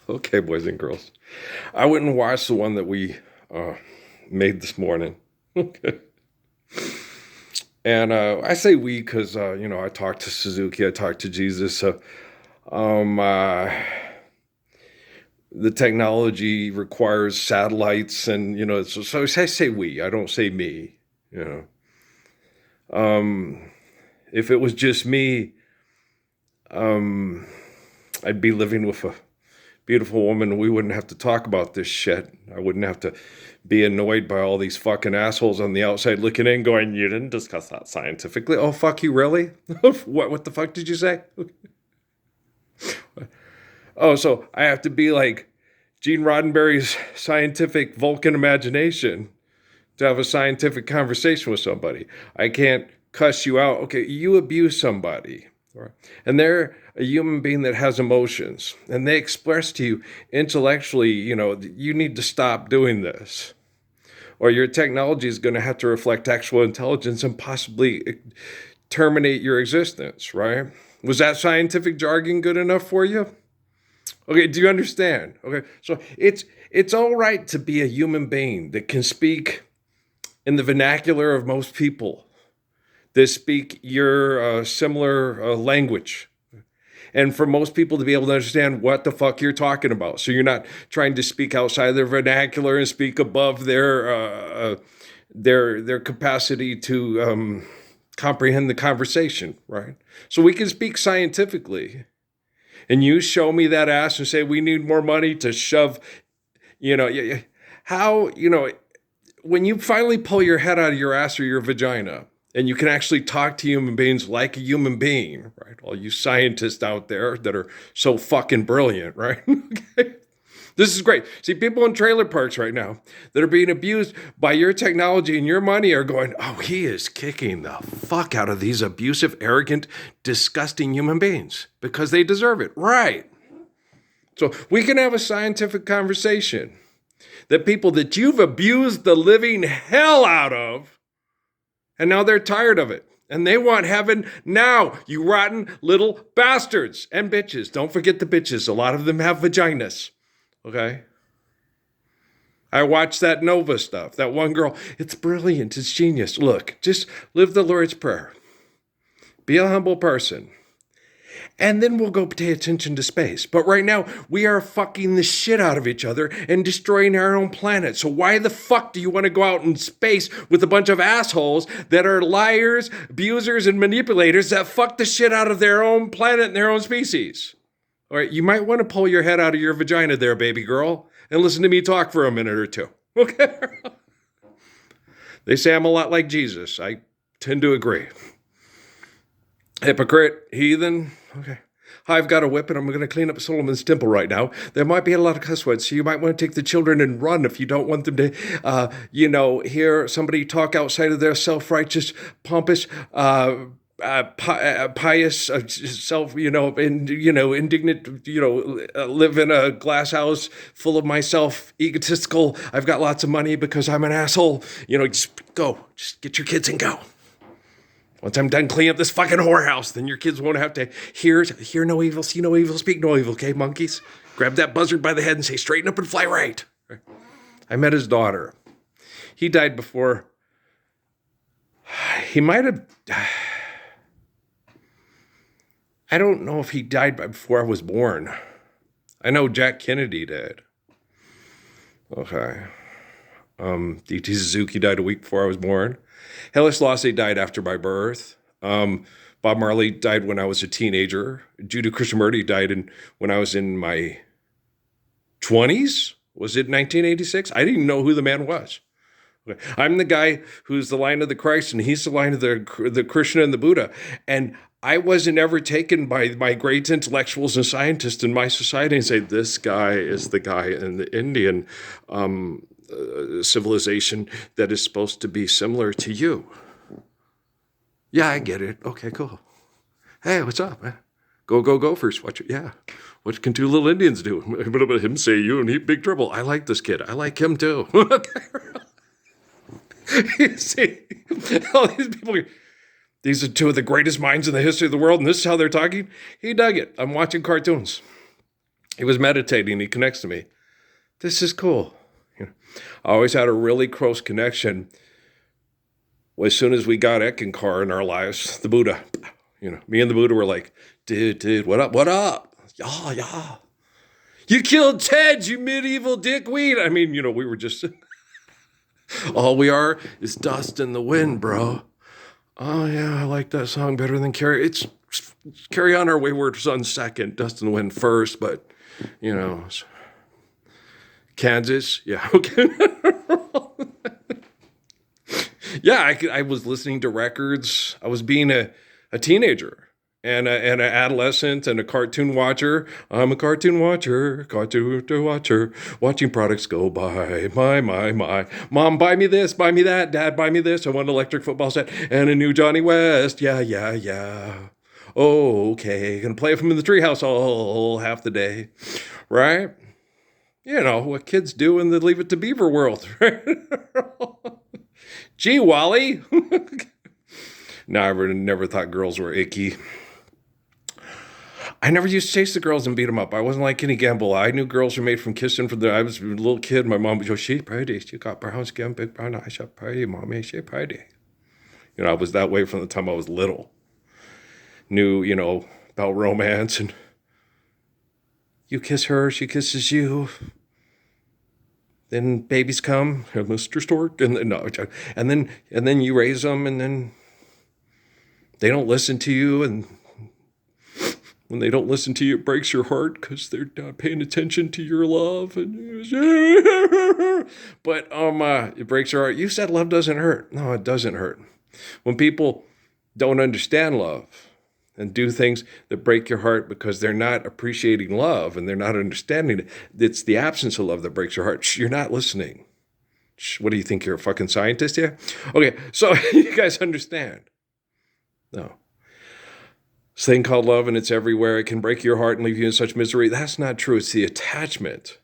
Okay, boys and girls. I went and watched the one that we made this morning. Okay. And I say we because, I talked to Suzuki, I talked to Jesus. Um, uh, the technology requires satellites and, so I say we, I don't say me, you know. If it was just me, um, I'd be living with a beautiful woman. We wouldn't have to talk about this shit. I wouldn't have to be annoyed by all these fucking assholes on the outside looking in going, you didn't discuss that scientifically. Oh, fuck you, really? What the fuck did you say? Oh, so I have to be like Gene Roddenberry's scientific Vulcan imagination to have a scientific conversation with somebody. I can't cuss you out. Okay, you abuse somebody. Right? And they're a human being that has emotions. And they express to you intellectually, you need to stop doing this. Or your technology is going to have to reflect actual intelligence and possibly terminate your existence, right? Was that scientific jargon good enough for you? Okay, do you understand? Okay, so it's all right to be a human being that can speak in the vernacular of most people, that speak your similar language. And for most people to be able to understand what the fuck you're talking about. So you're not trying to speak outside their vernacular and speak above their capacity to comprehend the conversation, right? So we can speak scientifically. And you show me that ass and say we need more money to shove, you know, how, when you finally pull your head out of your ass or your vagina and you can actually talk to human beings like a human being, right? All you scientists out there that are so fucking brilliant, right? Okay. This is great. See, people in trailer parks right now that are being abused by your technology and your money are going, oh, he is kicking the fuck out of these abusive, arrogant, disgusting human beings because they deserve it. Right. So we can have a scientific conversation that people that you've abused the living hell out of, and now they're tired of it. And they want heaven now, you rotten little bastards and bitches. Don't forget the bitches. A lot of them have vaginas. Okay? I watched that Nova stuff. That one girl, it's brilliant. It's genius. Look, just live the Lord's Prayer. Be a humble person. And then we'll go pay attention to space. But right now, we are fucking the shit out of each other and destroying our own planet. So why the fuck do you want to go out in space with a bunch of assholes that are liars, abusers, and manipulators that fuck the shit out of their own planet and their own species? All right, you might want to pull your head out of your vagina there, baby girl, and listen to me talk for a minute or two. Okay? They say I'm a lot like Jesus. I tend to agree. Hypocrite, heathen. Okay. I've got a whip and I'm going to clean up Solomon's temple right now. There might be a lot of cuss words, so you might want to take the children and run if you don't want them to, hear somebody talk outside of their self-righteous, pompous, pious self, indignant, live in a glass house full of myself, egotistical. I've got lots of money because I'm an asshole. Just go. Just get your kids and go. Once I'm done cleaning up this fucking whorehouse, then your kids won't have to hear no evil, see no evil, speak no evil, okay, monkeys? Grab that buzzard by the head and say, straighten up and fly right. I met his daughter. He died before. He might have. I don't know if he died before I was born. I know Jack Kennedy did. Okay. D.T. Suzuki died a week before I was born. Haile Selassie died after my birth. Bob Marley died when I was a teenager. Judah Krishnamurti died when I was in my 20s. Was it 1986? I didn't know who the man was. Okay. I'm the guy who's the line of the Christ, and he's the line of the Krishna and the Buddha. And I wasn't ever taken by my great intellectuals and scientists in my society and say, this guy is the guy in the Indian civilization that is supposed to be similar to you. Yeah, I get it. Okay, cool. Hey, what's up, man? Go Gophers. What can two little Indians do? But him say you and he big trouble. I like this kid. I like him too. You see, all these people, these are two of the greatest minds in the history of the world, and this is how they're talking. He dug it. I'm watching cartoons. He was meditating. He connects to me. This is cool. I always had a really close connection. As soon as we got Eckankar in our lives, the Buddha, me and the Buddha were like, dude, what up, what up? Yeah. You killed Ted, you medieval dickweed. I mean, we were just, all we are is dust in the wind, bro. Oh, yeah, I like that song better than It's Carry On Our Wayward Son second, Dust in the Wind first, but, Kansas, yeah, okay. Yeah, I was listening to records. I was being a teenager and an adolescent and a cartoon watcher. I'm a cartoon watcher, watching products go by. My. Mom, buy me this, buy me that. Dad, buy me this. I want an electric football set and a new Johnny West. Yeah. Oh, okay. Gonna play from in the treehouse all half the day, right? What kids do and they leave it to Beaver World, right? Gee, Wally. No, I never thought girls were icky. I never used to chase the girls and beat them up. I wasn't like Kenny Gamble. I knew girls were made from kissing I was a little kid. My mom would go, she's pretty. She got brown skin, big brown eyes. She's pretty, mommy. She's pretty. I was that way from the time I was little. Knew, about romance and you kiss her, she kisses you. Then babies come, Mr. Stork, and then you raise them, and then they don't listen to you, and when they don't listen to you, it breaks your heart because they're not paying attention to your love, but it breaks your heart. You said love doesn't hurt. No, it doesn't hurt. When people don't understand love and do things that break your heart because they're not appreciating love and they're not understanding it. It's the absence of love that breaks your heart. Shh, you're not listening. Shh, what do you think? You're a fucking scientist here? Okay, so you guys understand. No. This thing called love and it's everywhere. It can break your heart and leave you in such misery. That's not true. It's the attachment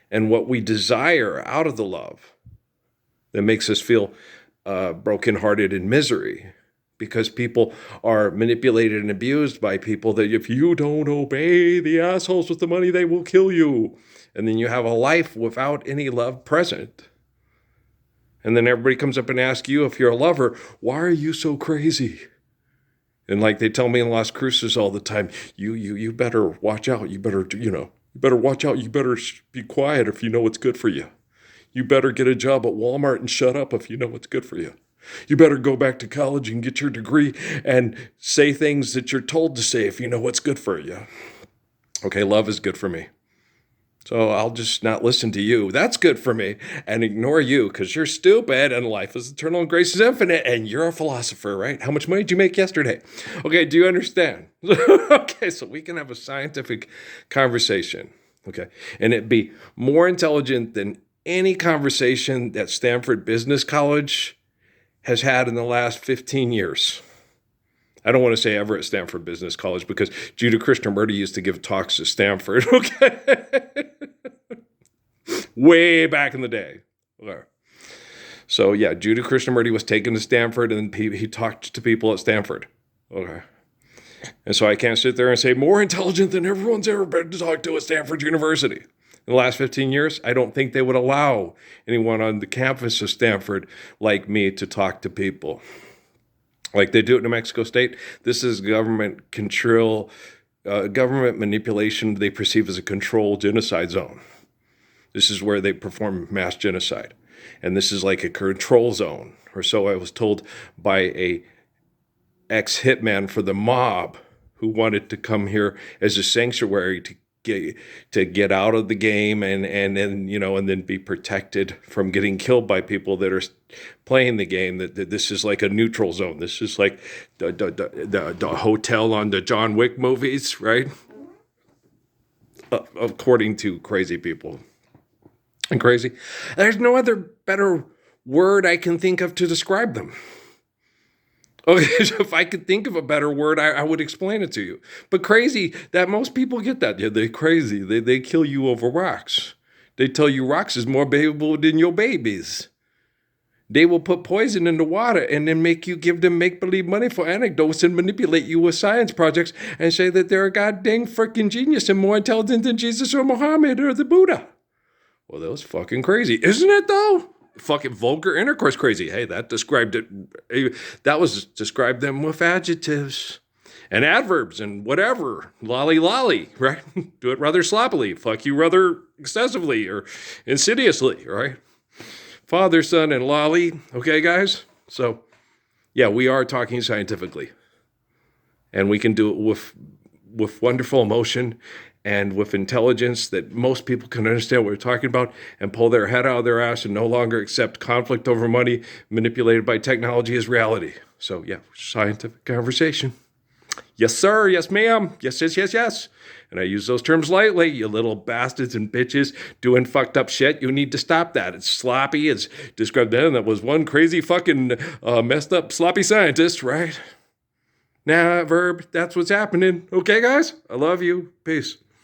and what we desire out of the love that makes us feel brokenhearted in misery. Because people are manipulated and abused by people that if you don't obey the assholes with the money, they will kill you. And then you have a life without any love present. And then everybody comes up and asks you if you're a lover, why are you so crazy? And like they tell me in Las Cruces all the time, you better watch out. You better, you better watch out. You better be quiet if you know what's good for you. You better get a job at Walmart and shut up if you know what's good for you. You better go back to college and get your degree and say things that you're told to say if you know what's good for you. Okay, love is good for me. So I'll just not listen to you. That's good for me. And ignore you because you're stupid and life is eternal and grace is infinite and you're a philosopher, right? How much money did you make yesterday? Okay, do you understand? Okay, so we can have a scientific conversation, okay? And it'd be more intelligent than any conversation that Stanford Business College has had in the last 15 years. I don't want to say ever at Stanford Business College because Judah Krishnamurti used to give talks at Stanford, okay? Way back in the day. Okay. So yeah, Judah Krishnamurti was taken to Stanford and he talked to people at Stanford. Okay. And so I can't sit there and say more intelligent than everyone's ever been to talk to at Stanford University. In the last 15 years, I don't think they would allow anyone on the campus of Stanford like me to talk to people. Like they do at New Mexico State. This is government control, government manipulation they perceive as a controlled genocide zone. This is where they perform mass genocide. And this is like a control zone. Or so I was told by a ex-hitman for the mob who wanted to come here as a sanctuary to get out of the game and then be protected from getting killed by people that are playing the game. That this is like a neutral zone. This is like the hotel on the John Wick movies, right? According to crazy people. And crazy. There's no other better word I can think of to describe them. Okay, so if I could think of a better word, I would explain it to you. But crazy, that most people get that. Yeah, they're crazy. They kill you over rocks. They tell you rocks is more babyable than your babies. They will put poison in the water and then make you give them make-believe money for anecdotes and manipulate you with science projects and say that they're a goddamn freaking genius and more intelligent than Jesus or Muhammad or the Buddha. Well, that was fucking crazy. Isn't it, though? Fucking vulgar intercourse crazy. Hey, that described it. That was described them with adjectives and adverbs and whatever. Lolly lolly, right? Do it rather sloppily. Fuck you rather excessively or insidiously, right? Father, son, and lolly. Okay, guys? So, yeah, we are talking scientifically. And we can do it with wonderful emotion and with intelligence that most people can understand what we're talking about and pull their head out of their ass and no longer accept conflict over money manipulated by technology as reality. So, yeah, scientific conversation. Yes, sir. Yes, ma'am. Yes, yes, yes, yes. And I use those terms lightly. You little bastards and bitches doing fucked up shit. You need to stop that. It's sloppy. It's described then. That was one crazy fucking messed up sloppy scientist, right? Now, verb, that's what's happening. Okay, guys? I love you. Peace.